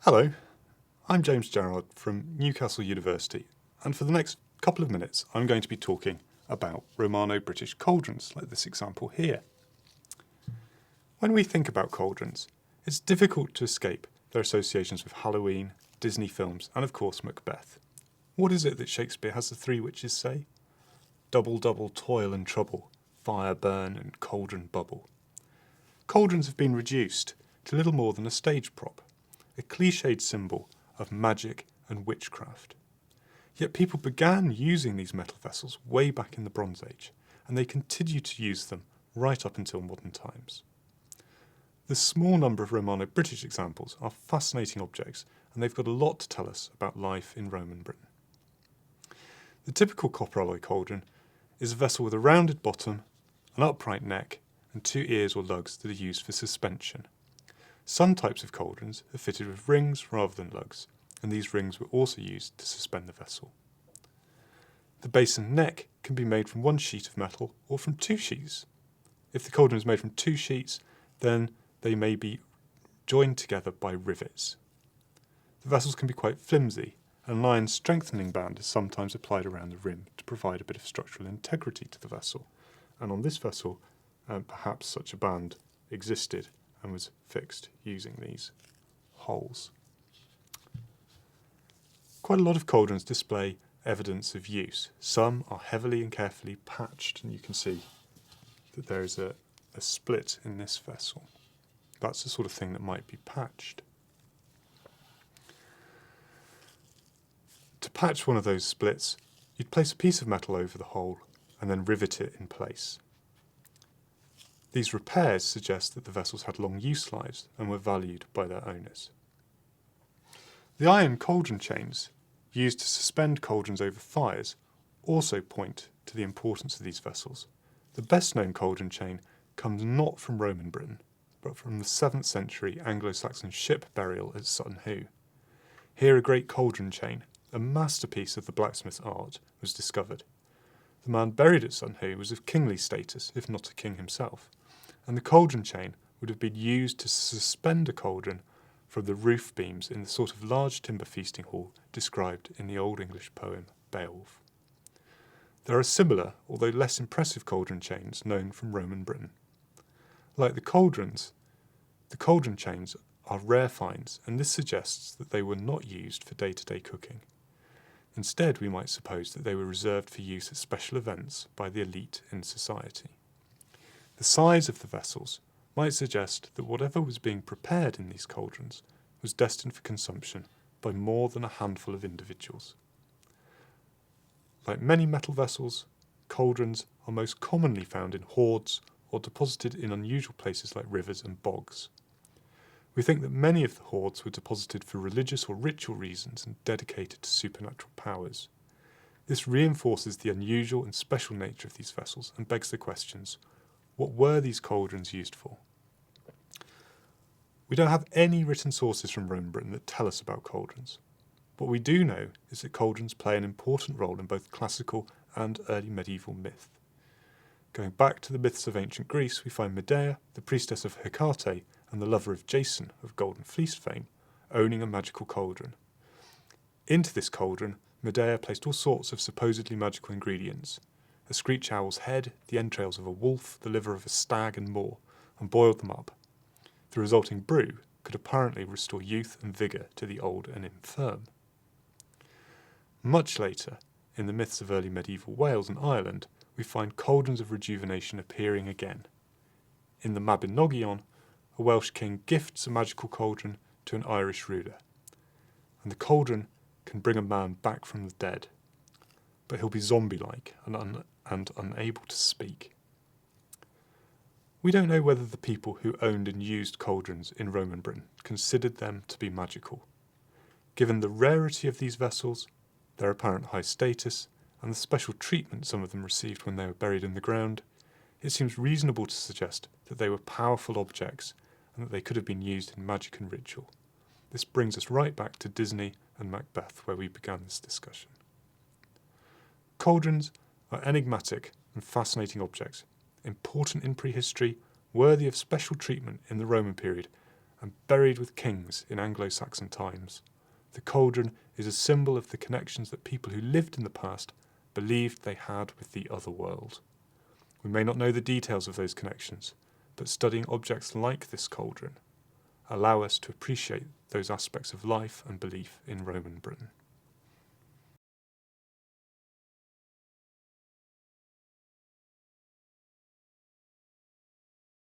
Hello, I'm James Gerrard from Newcastle University, and for the next couple of minutes I'm going to be talking about Romano-British cauldrons, like this example here. When we think about cauldrons, it's difficult to escape their associations with Halloween, Disney films, and of course Macbeth. What is it that Shakespeare has the three witches say? Double, double, toil and trouble, fire burn and cauldron bubble. Cauldrons have been reduced to little more than a stage prop, a cliched symbol of magic and witchcraft. Yet people began using these metal vessels way back in the Bronze Age, and they continue to use them right up until modern times. The small number of Romano-British examples are fascinating objects, and they've got a lot to tell us about life in Roman Britain. The typical copper alloy cauldron is a vessel with a rounded bottom, an upright neck, and two ears or lugs that are used for suspension. Some types of cauldrons are fitted with rings rather than lugs, and these rings were also used to suspend the vessel. The base and neck can be made from one sheet of metal or from two sheets. If the cauldron is made from two sheets, then they may be joined together by rivets. The vessels can be quite flimsy, and an iron strengthening band is sometimes applied around the rim to provide a bit of structural integrity to the vessel. And on this vessel, perhaps such a band existed and was fixed using these holes. Quite a lot of cauldrons display evidence of use. Some are heavily and carefully patched, and you can see that there is a split in this vessel. That's the sort of thing that might be patched. To patch one of those splits, you'd place a piece of metal over the hole and then rivet it in place. These repairs suggest that the vessels had long use lives and were valued by their owners. The iron cauldron chains used to suspend cauldrons over fires also point to the importance of these vessels. The best known cauldron chain comes not from Roman Britain, but from the 7th century Anglo-Saxon ship burial at Sutton Hoo. Here a great cauldron chain, a masterpiece of the blacksmith's art, was discovered. The man buried at Sutton Hoo was of kingly status, if not a king himself, and the cauldron chain would have been used to suspend a cauldron from the roof beams in the sort of large timber feasting hall described in the Old English poem Beowulf. There are similar, although less impressive cauldron chains known from Roman Britain. Like the cauldron chains are rare finds, and this suggests that they were not used for day-to-day cooking. Instead, we might suppose that they were reserved for use at special events by the elite in society. The size of the vessels might suggest that whatever was being prepared in these cauldrons was destined for consumption by more than a handful of individuals. Like many metal vessels, cauldrons are most commonly found in hoards or deposited in unusual places like rivers and bogs. We think that many of the hoards were deposited for religious or ritual reasons and dedicated to supernatural powers. This reinforces the unusual and special nature of these vessels and begs the questions: what were these cauldrons used for? We don't have any written sources from Roman Britain that tell us about cauldrons. What we do know is that cauldrons play an important role in both classical and early medieval myth. Going back to the myths of ancient Greece, we find Medea, the priestess of Hecate and the lover of Jason of Golden Fleece fame, owning a magical cauldron. Into this cauldron, Medea placed all sorts of supposedly magical ingredients: a screech owl's head, the entrails of a wolf, the liver of a stag and more, and boiled them up. The resulting brew could apparently restore youth and vigour to the old and infirm. Much later, in the myths of early medieval Wales and Ireland, we find cauldrons of rejuvenation appearing again. In the Mabinogion, a Welsh king gifts a magical cauldron to an Irish ruler, and the cauldron can bring a man back from the dead, but he'll be zombie-like and unable to speak. We don't know whether the people who owned and used cauldrons in Roman Britain considered them to be magical. Given the rarity of these vessels, their apparent high status, and the special treatment some of them received when they were buried in the ground, it seems reasonable to suggest that they were powerful objects and that they could have been used in magic and ritual. This brings us right back to Disney and Macbeth, where we began this discussion. Cauldrons are enigmatic and fascinating objects, important in prehistory, worthy of special treatment in the Roman period, and buried with kings in Anglo-Saxon times. The cauldron is a symbol of the connections that people who lived in the past believed they had with the other world. We may not know the details of those connections, but studying objects like this cauldron allow us to appreciate those aspects of life and belief in Roman Britain.